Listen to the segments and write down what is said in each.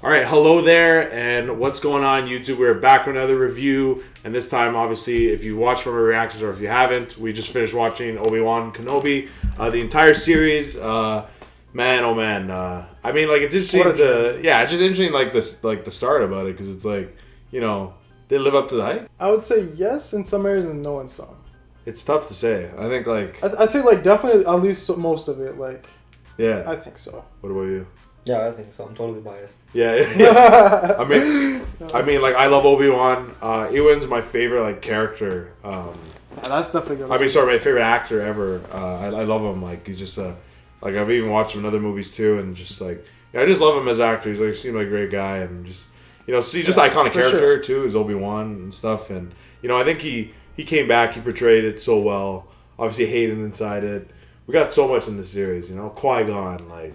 All right, hello there, and what's going on, YouTube? We're back with another review, and this time, obviously, if you've watched from our reactions or if you haven't, we just finished watching Obi-Wan Kenobi, the entire series. Man, oh man, I mean, like, it's interesting it's just interesting, like the start about it, because it's like, you know, they live up to the hype. I would say yes in some areas and no in some. It's tough to say. I think, like, I'd say like definitely at least most of it. Like, yeah, I think so. What about you? Yeah, I think so. I'm totally biased. Yeah. I mean, like, I love Obi-Wan. Ewan's my favorite, like, character. Yeah, that's definitely good. I mean, sorry, my favorite actor ever. I love him. Like, he's just like, I've even watched him in other movies too, and just like, yeah, I just love him as an actor. He's like, seemed like a great guy, and just, you know, he's just an iconic character too, as Obi-Wan and stuff. And you know, I think he came back, he portrayed it so well. Obviously, Hayden inside it. We got so much in the series, you know. Qui-Gon, like.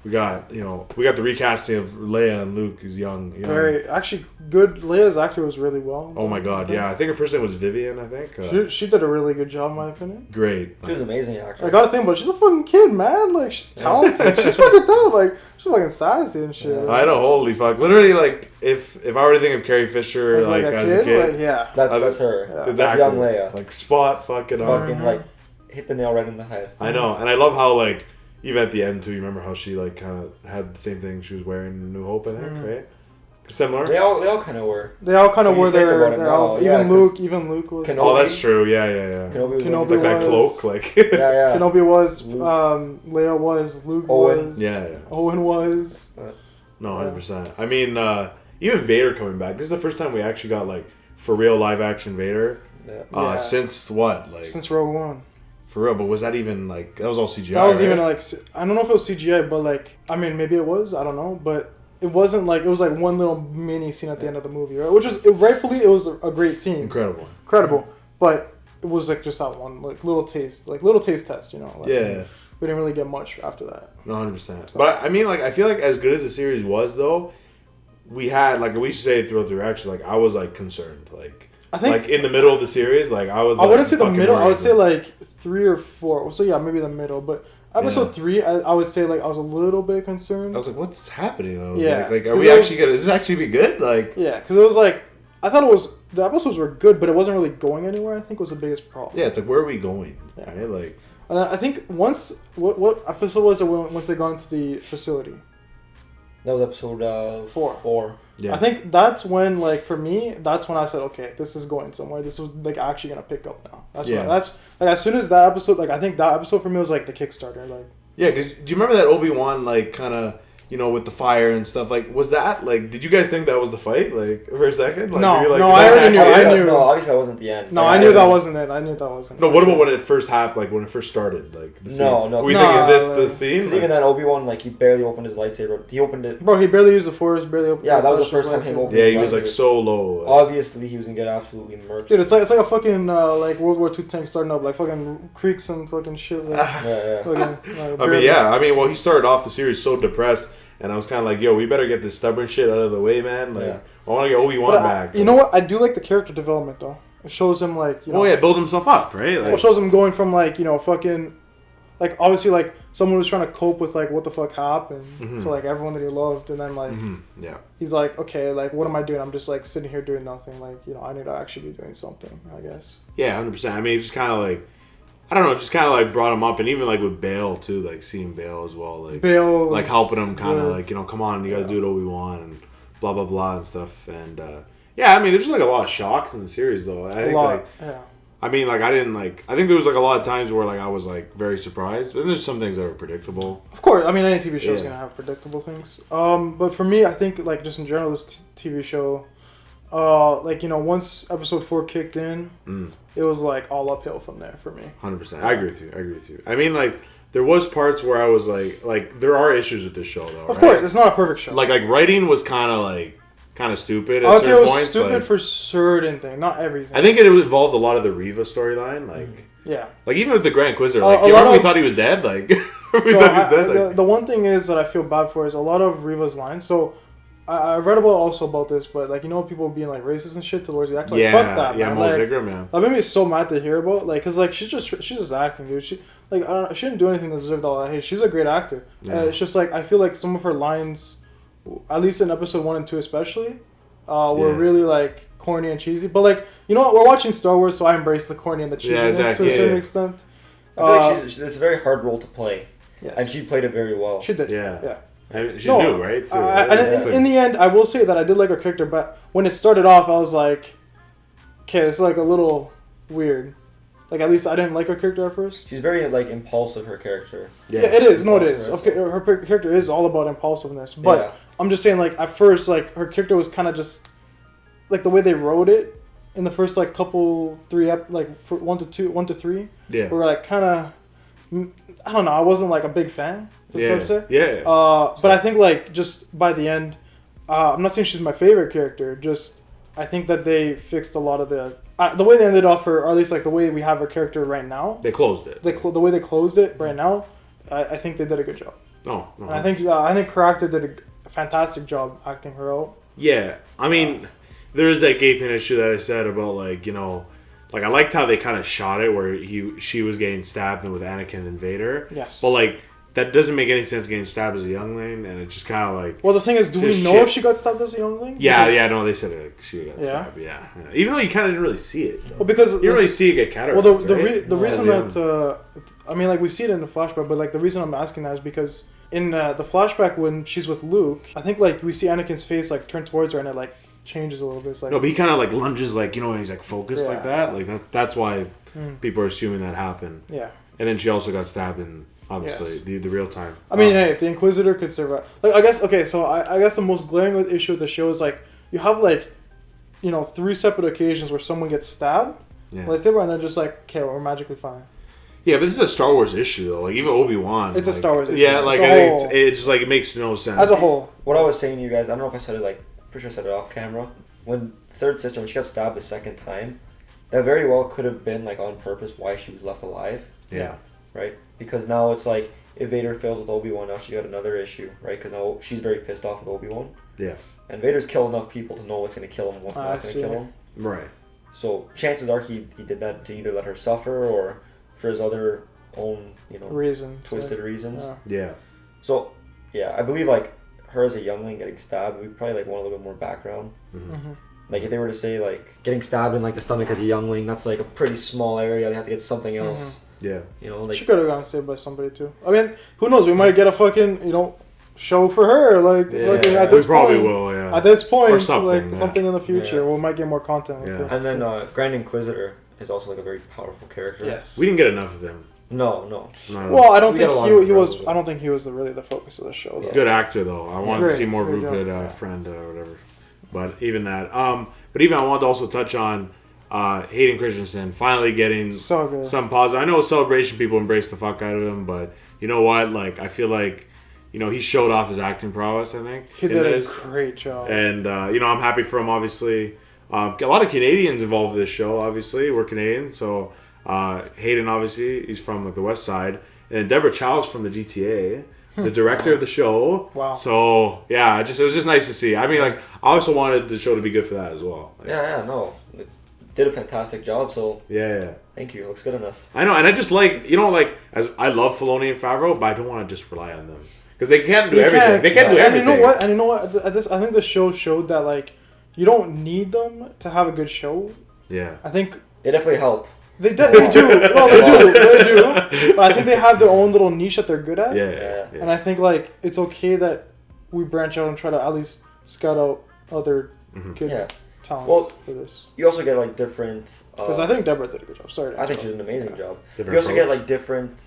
We got the recasting of Leia and Luke, who's young. Very actually good. Leia's actor was really well. Oh my god, yeah! I think her first name was Vivian. I think she did a really good job, in my opinion. Great. She's an amazing actor. I gotta think, but she's a fucking kid, man. Like, she's talented. She's fucking talented. Like, she's fucking sassy and shit. I know, holy fuck! Literally, like, if I were to think of Carrie Fisher as a kid, like, yeah, that's her. Yeah. That's young Leia. Like, spot fucking like hit the nail right in the head. I know, and I love how, like, even at the end too, you remember how she, like, kind of had the same thing she was wearing in New Hope, I think, right? Similar. They all kind of were. They all kind of were there. Even Luke was. Kenobi, oh, that's true. Yeah. Kenobi like that cloak, like. yeah. Kenobi was. Leia was. Luke was. Yeah. Owen was. No, 100%. I mean, even Vader coming back. This is the first time we actually got, like, for real live action Vader. Yeah. Since what? Like. Since Rogue One. For real, but was that even, like, that was all CGI, That was right? even, like, I don't know if it was CGI, but, like, I mean, maybe it was, I don't know, but it wasn't, like, it was, like, one little mini scene at the end of the movie, right? Which was, rightfully, it was a great scene. Incredible. But it was, like, just that one, like, little taste test, you know? Like, yeah. We didn't really get much after that. No, 100%. So. But, I mean, like, I feel like as good as the series was, though, we had, like, we used to say throughout the reaction, like, I was, like, concerned, like... I think, like, in the middle of the series, like, I was, like, I wouldn't say the middle. I would say, like, 3 or 4. So, yeah, maybe the middle. But episode 3, I would say, like, I was a little bit concerned. I was like, what's happening? I was yeah. Like, are we actually going to... Does this actually be good? Like... Yeah, because it was, like... I thought it was... The episodes were good, but it wasn't really going anywhere, I think, was the biggest problem. Yeah, it's like, where are we going? Yeah. Right? Like... And then I think once... What episode was it once they got into the facility? That was episode 4. Yeah. I think that's when, like, for me, that's when I said, okay, this is going somewhere. This is, like, actually going to pick up now. That's like, as soon as that episode, like, I think that episode for me was, like, the Kickstarter. Like, yeah, because do you remember that Obi-Wan, like, kind of, you know, with the fire and stuff? Like, was that, like, did you guys think that was the fight, like, for a second? Like, no, like, no, I already knew. I knew. No, obviously that wasn't the end. No, I knew that wasn't it. I knew that wasn't it. No, what about when it first happened, like, when it first started? Like, the scene? No. We think, is this the scene? Because even then, Obi-Wan, like, he barely opened his lightsaber. He opened it. Bro, he barely used the Force, barely opened that was the first time him opening. Yeah, he was, like, so low. Obviously, he was going to get absolutely murked. Dude, it's like a fucking, like, World War II tank starting up, like, fucking creaks and fucking shit. Like, yeah. I mean, well, he started off the series so depressed. And I was kind of like, yo, we better get this stubborn shit out of the way, man. Like, I want to get Obi-Wan back. You know what? I do like the character development, though. It shows him, like, you know... Oh, yeah, build himself up, right? Like, it shows him going from, like, you know, fucking... Like, obviously, like, someone who's trying to cope with, like, what the fuck happened to, like, everyone that he loved. And then, like, he's like, okay, like, what am I doing? I'm just, like, sitting here doing nothing. Like, you know, I need to actually be doing something, I guess. Yeah, 100%. I mean, it's just kind of, like... I don't know, just kind of, like, brought him up. And even, like, with Bale, too, like, seeing Bale as well. Like, Bale... Like, helping him kind of, like, you know, come on, you got to do it Obi-Wan and blah, blah, blah and stuff. And, yeah, I mean, there's, like, a lot of shocks in the series, though. I think, like... Yeah. I mean, like, I didn't, like... I think there was, like, a lot of times where, like, I was, like, very surprised. And there's some things that were predictable. Of course. I mean, any TV show is going to have predictable things. But for me, I think, like, just in general, this TV show... like, you know, once episode 4 kicked in, it was like all uphill from there for me. 100%. I agree with you. I mean, like, there was parts where I was like there are issues with this show, though. Of course, it's not a perfect show. Like writing was kind of stupid. I would say it was stupid for certain things, not everything. I think it involved a lot of the Reva storyline, like. Yeah. Like, even with the Grand Inquisitor, like, you remember we thought he was dead? Like, the one thing is that I feel bad for is a lot of Reva's lines. So, I read also about this, but, like, you know, people being, like, racist and shit towards the actor. Like, fuck that, man. Mo Ziggler, man. That made me so mad to hear about, like, because, like, she's just acting, dude. She didn't do anything to deserve all that hate. She's a great actor. It's just, like, I feel like some of her lines at least in episode 1 and 2 especially, were really like corny and cheesy. But like, you know what? We're watching Star Wars, so I embrace the corny and the cheesiness to a certain extent. I feel like it's a very hard role to play. Yes. And she played it very well. She did. Yeah. And she knew, right? In the end, I will say that I did like her character, but when it started off, I was like, okay, it's like a little weird. Like, at least I didn't like her character at first. She's very, like, impulsive, her character. Yeah, it is. No, it is. Okay, her character is all about impulsiveness. But I'm just saying, like, at first, like, her character was kind of just... Like, the way they wrote it in the first, like, couple, 1 to 3. Yeah. Were, like, kind of... I don't know. I wasn't, like, a big fan, to say. Yeah. But I think, like, just by the end... I'm not saying she's my favorite character. Just, I think that they fixed a lot of the way they ended off her, or at least like the way we have her character right now. They closed it. The way they closed it right now, I think they did a good job. No. And I think her actor did a fantastic job acting her out. Yeah, I mean, there is that gaping issue that I said about like, you know, like I liked how they kind of shot it where she was getting stabbed with Anakin and Vader. Yes. But like that doesn't make any sense getting stabbed as a youngling, and it's just kind of like. Well, the thing is, do we know if she got stabbed as a youngling? Yeah, no, they said it. She got stabbed. Yeah. Even though you kind of didn't really see it. Well, because you didn't really see it get categorized. Well, the reason that I mean, like we see it in the flashback, but like the reason I'm asking that is because in the flashback when she's with Luke, I think like we see Anakin's face like turn towards her and it like changes a little bit. It's like, no, but he kind of like lunges, like, you know, he's like focused like that. Like that's why people are assuming that happened. Yeah. And then she also got stabbed in. Obviously, the real time. I mean, hey, if the Inquisitor could survive, like I guess so I guess the most glaring issue with the show is like you have like, you know, 3 separate occasions where someone gets stabbed, lightsaber, and they're just like, okay, we're magically fine. Yeah, but this is a Star Wars issue though. Like even Obi-Wan, it's like, a Star Wars issue. Yeah, like I think it's just like it makes no sense as a whole. What I was saying to you guys, I don't know if I said it like, pretty sure I said it off camera. When third sister, when she got stabbed the second time, that very well could have been like on purpose why she was left alive. Yeah. Right, because now it's like. If Vader fails with Obi-Wan, now she got another issue, right? Because now she's very pissed off with Obi-Wan. Yeah. And Vader's killed enough people to know what's going to kill him and what's not going to kill him. Right. So chances are he did that to either let her suffer or for his other own, you know, twisted reasons. Yeah. So, yeah, I believe, like, her as a youngling getting stabbed, we probably, like, want a little bit more background. Mm-hmm. Like, if they were to say, like, getting stabbed in, like, the stomach as a youngling, that's, like, a pretty small area. They have to get something else. Mm-hmm. Yeah. You know, like... She could have gotten saved by somebody, too. I mean, who knows? We might get a fucking, you know, show for her. Like, at this we probably point, will, yeah. At this point, or something, like, something in the future. We might get more content with her. And then Grand Inquisitor is also, like, a very powerful character. Yes. We didn't get enough of him. No. Well, I don't think he was. I don't think he was really the focus of the show. Though. Good actor though. I wanted to see more Rupert Friend or whatever. But even that. But even I wanted to also touch on Hayden Christensen finally getting some positive. I know Celebration people embraced the fuck out of him, but you know what? Like I feel like he showed off his acting prowess. I think he did a great job. And I'm happy for him. Obviously, a lot of Canadians involved in this show. Obviously, we're Canadian, so. Hayden, obviously, he's from like, the West Side, and Deborah Chow's from the GTA, the director of the show. Wow. So yeah, it was just nice to see. I mean, like, I also wanted the show to be good for that as well. Like, no, it did a fantastic job. So yeah. Thank you. It looks good on us. I know, and I just like as I love Filoni and Favreau, but I don't want to just rely on them because they can't do everything. They can't do everything. And you know what? I think the show showed that like you don't need them to have a good show. Yeah. I think they definitely help. They do. They do. But I think they have their own little niche that they're good at. Yeah. And I think like it's okay that we branch out and try to at least scout out other good talents for this. You also get like different. Because I think Deborah did a good job. Sorry. I think she did an amazing job. Different you also get like different.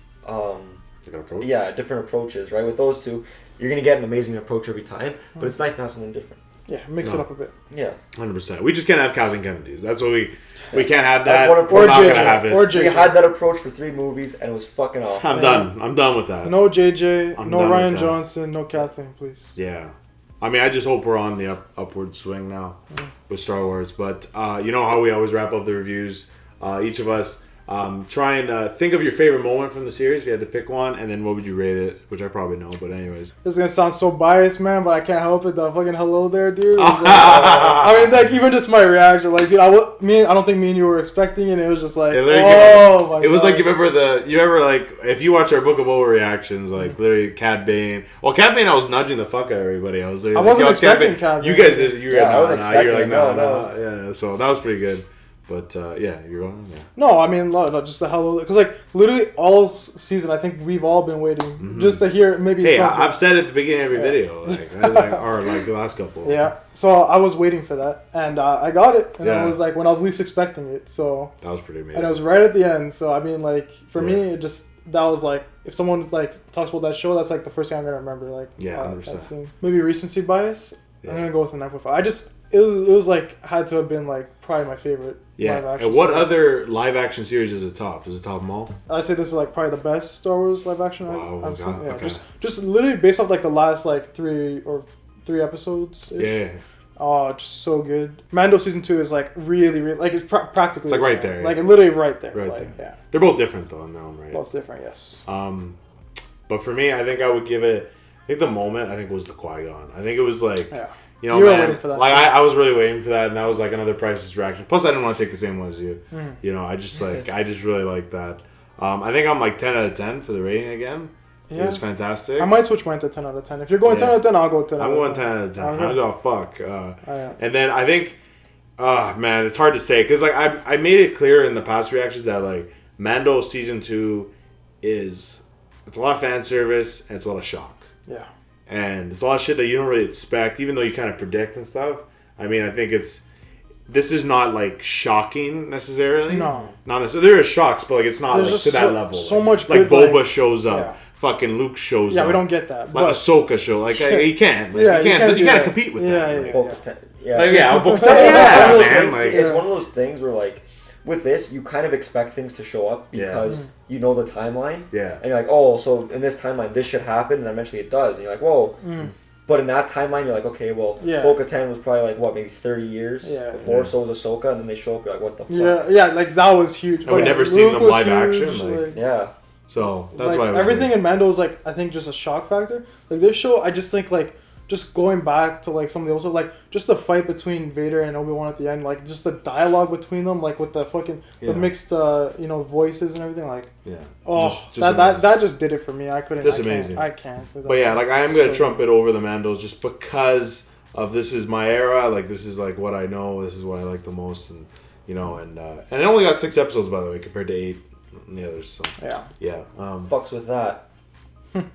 Different approaches. Right, with those two, you're gonna get an amazing approach every time. But it's nice to have something different. Yeah, mix it up a bit. Yeah, 100%. We just can't have Kathleen Kennedy's. That's what we can't have that. We're not gonna have it. So you had that approach for 3 movies and it was fucking awful. I'm done. I'm done with that. No JJ, no Ryan Johnson, no Kathleen, please. Yeah, I mean, I just hope we're on the upward swing now with Star Wars. But you know how we always wrap up the reviews. Each of us Try and think of your favorite moment from the series if you had to pick one, and then what would you rate it? Which I probably know, but anyways. This is gonna sound so biased, man, but I can't help it. The fucking hello there, dude. I mean, like even just my reaction, like, dude, I don't think me and you were expecting it. It was just like, oh my god. It was like you remember like if you watch our Book of Boba reactions, like literally Cad Bane. Well, Cad Bane, I was nudging the fuck out of everybody. I wasn't expecting Cad Bane. You guys, you were like no. Yeah, so that was pretty good. But yeah, you're going. Yeah. No, I mean, no, just the hello, because like literally all season, I think we've all been waiting just to hear maybe. Hey, something. I've said it at the beginning of every video, or like the last couple. Yeah, so I was waiting for that, and I got it, and it was like when I was least expecting it. So that was pretty amazing, and it was right at the end. So I mean, like for me, it just that was like if someone like talks about that show, that's like the first thing I'm gonna remember. Like that scene. Maybe recency bias. Yeah. I'm gonna go with a 9.5. It was like had to have been like probably my favorite. Live action and what other live action series is it top? Does it top them all? I'd say this is like probably the best Star Wars live action I've seen. Yeah, okay. just literally based off like the last like three episodes. Yeah. Oh, just so good. Mando season 2 is like really like it's practically. It's like right there. Like literally right there. Right like, there. Yeah. They're both different though in their own right. Both different, yes. But for me, I think I would give it. I think the moment was the Qui-Gon. I think it was like. Yeah. You know, man, waiting for that, like I was really waiting for that, and that was like another priceless reaction. Plus, I didn't want to take the same one as you. You know, I just really like that. I think I'm like 10 out of 10 for the rating again. Yeah. It was fantastic. I might switch mine to 10 out of 10. If you're going 10 out of 10, I'll go 10 out of 10. I'm going 10 out of 10. I'm going fuck. And then I think, man, it's hard to say because like I made it clear in the past reactions that like Mando season 2 it's a lot of fan service and it's a lot of shock. Yeah. And it's a lot of shit that you don't really expect, even though you kind of predict and stuff. I mean, I think this is not like shocking necessarily. No. Not necessarily. There are shocks, but like it's not like to that level. So much like good, Boba shows up. Fucking Luke shows up. Yeah, we don't get that. Like Ahsoka show. Like you can't. Like, you can't compete with that. It's one of those things where like with this, you kind of expect things to show up because you know the timeline. Yeah. And you're like, oh, so in this timeline, this should happen, and then eventually it does. And you're like, whoa. But in that timeline, you're like, okay, well, Bo-Katan was probably like, what, maybe 30 years before, so was Ahsoka, and then they show up, you're like, what the fuck? Yeah, like that was huge. And we've never seen them live action. Like, so that's why everything in Mando is like, I think, just a shock factor. Like this show, I just think like, just going back to like some of the also like just the fight between Vader and Obi-Wan at the end, like just the dialogue between them, like with the fucking the mixed voices and everything, like just that just did it for me. I couldn't. Just amazing. I can't. But yeah, like I am gonna trump it over the Mandos just because of this is my era. Like this is like what I know. This is what I like the most, and and it only got 6 episodes by the way compared to 8 in the others. So fucks with that,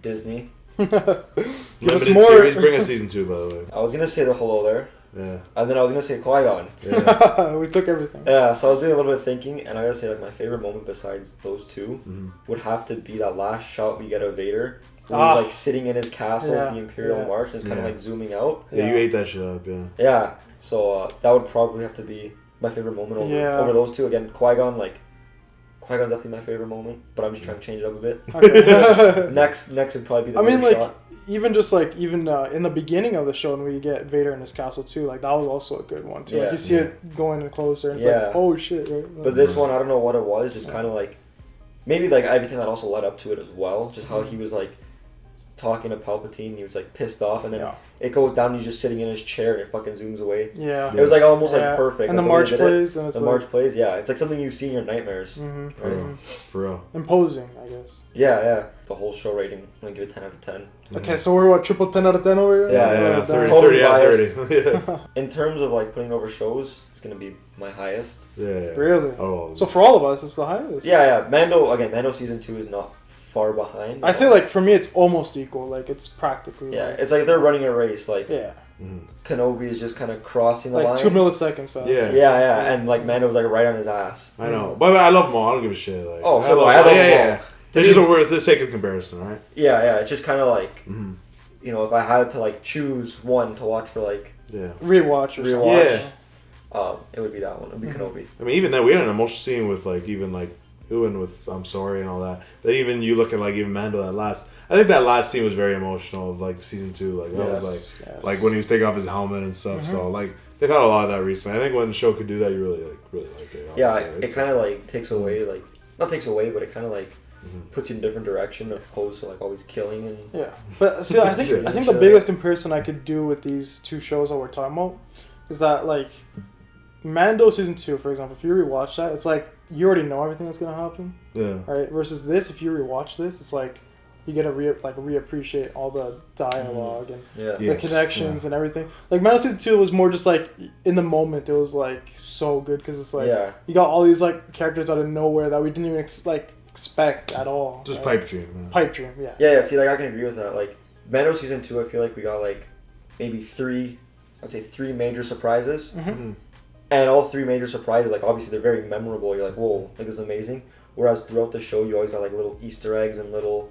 Disney. Limited series, bring us season 2 by the way. I was gonna say the hello there. Yeah. And then I was gonna say Qui-Gon. Yeah. We took everything. Yeah, so I was doing a little bit of thinking, and I gotta say like my favorite moment besides those two would have to be that last shot we get of Vader. He's like sitting in his castle with the Imperial March and it's kind of like zooming out. Yeah, you ate that shit up, Yeah, so that would probably have to be my favorite moment over those two. Again, Qui-Gon's definitely my favorite moment, but I'm just trying to change it up a bit. Okay. next would probably be the Vader shot. Even in the beginning of the show when we get Vader in his castle too, like that was also a good one too. Like you see it going in closer and it's like, oh shit, right? But this one, I don't know what it was, just kind of like, maybe like everything that also led up to it as well, just how he was like talking to Palpatine, he was like pissed off, and then it goes down, and he's just sitting in his chair, and it fucking zooms away. Yeah. It was like almost like perfect. And the march plays, and the march plays, it's like something you see in your nightmares. For real. Imposing, I guess. Yeah. The whole show rating, I'm gonna give it 10 out of 10. Okay, so we're what, triple 10 out of 10 over here? Yeah, 30 out of 30. In terms of like putting over shows, it's gonna be my highest. Yeah. Really? Oh. So for all of us, it's the highest. Yeah. Mando season 2 is not far behind. I'd say like for me it's almost equal. Like it's practically it's like they're running a race. Like Kenobi is just kind of crossing the line. 2 milliseconds fast. Yeah, and like Mando was like right on his ass. I know, but I love them all. I don't give a shit. Like, I love them all. They're just for the sake of comparison, right? Yeah. It's just kind of like if I had to like choose one to watch for like rewatch, it would be that one. It would be Kenobi. I mean, even then we had an emotional scene with like even like Ewan with I'm sorry and all that. That even you look at like even Mando I think that last scene was very emotional of like season 2. Like that was like when he was taking off his helmet and stuff. So like they've had a lot of that recently. I think when the show could do that, you really like it. Yeah, it kind of like takes away like not takes away, but it kind of like puts you in a different direction opposed to like always killing and yeah. But see, I think the biggest comparison I could do with these two shows that we're talking about is that like Mando season 2, for example, if you rewatch that, it's like you already know everything that's gonna happen. Yeah. Right. Versus this, if you rewatch this, it's like you get to reappreciate all the dialogue and the connections and everything. Like Mando season 2 was more just like in the moment. It was like so good because it's like you got all these like characters out of nowhere that we didn't even expect at all. Just pipe dream. Man. Pipe dream. Yeah. Yeah. See, like I can agree with that. Like Mando season 2, I feel like we got like maybe three major surprises. Mm-hmm. And all three major surprises, like obviously they're very memorable. You're like, whoa, like this is amazing. Whereas throughout the show, you always got like little Easter eggs and little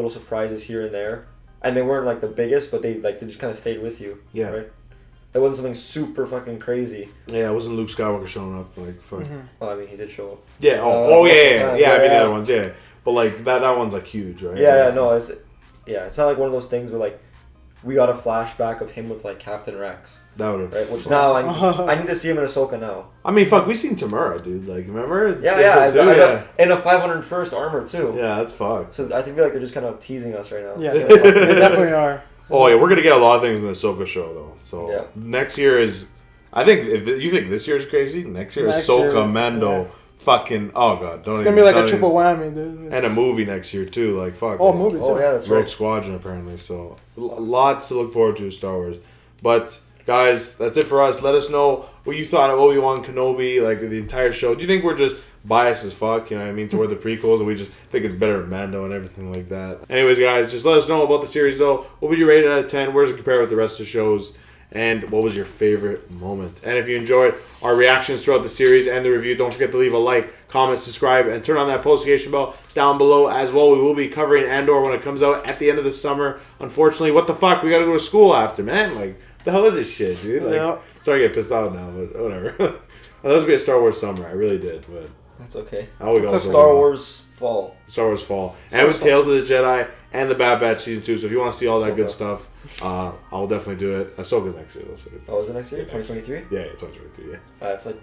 surprises here and there. And they weren't like the biggest, but they just kind of stayed with you. Yeah. Right. It wasn't something super fucking crazy. Yeah, it wasn't Luke Skywalker showing up like fuck. Mm-hmm. Well, I mean, he did show up. Yeah. Yeah. I mean the other ones. Yeah. But like that one's like huge, right? Yeah. No, it's not like one of those things where like we got a flashback of him with like Captain Rex. That would have. Right, which now I need to see him in Ahsoka now. I mean, fuck, we seen Tamura, dude. Like, remember? Yeah, in a 501st armor too. Yeah, that's fucked. So I feel like they're just kind of teasing us right now. Yeah, they definitely are. Oh yeah, we're gonna get a lot of things in the Ahsoka show though. So next year is, I think if you think this year is crazy, next year is Ahsoka, Mando, fucking don't. It's gonna be like a triple whammy, dude. And a movie next year too, like fuck. Oh, movie too. Oh yeah, that's right. Rogue Squadron apparently. So lots to look forward to Star Wars, but. Guys, that's it for us. Let us know what you thought of Obi-Wan Kenobi, like the entire show. Do you think we're just biased as fuck, you know what I mean, toward the prequels, and we just think it's better than Mando and everything like that? Anyways, guys, just let us know about the series, though. What would you rate it out of 10? Where does it compare with the rest of the shows? And what was your favorite moment? And if you enjoyed our reactions throughout the series and the review, don't forget to leave a like, comment, subscribe, and turn on that notification bell down below as well. We will be covering Andor when it comes out at the end of the summer. Unfortunately, what the fuck? We gotta go to school after, man. Like, the hell is this shit, dude? Like, sorry to get pissed off now, but whatever. I thought it was be a Star Wars summer. I really did, but that's okay. It's a Star Wars fall. Star Wars fall, and it was Tales of the Jedi and the Bad Batch season 2. So if you want to see all that good stuff, I'll definitely do it. Ahsoka's next year, though. Oh, is it next year? 2023? Yeah, 2023. Yeah. It's like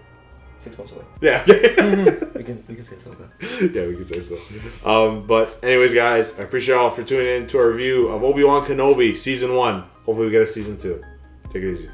6 months away. Yeah. we can say so then. Yeah, we can say so. But anyways, guys, I appreciate y'all for tuning in to our review of Obi-Wan Kenobi season 1. Hopefully we get a season 2. Take it easy.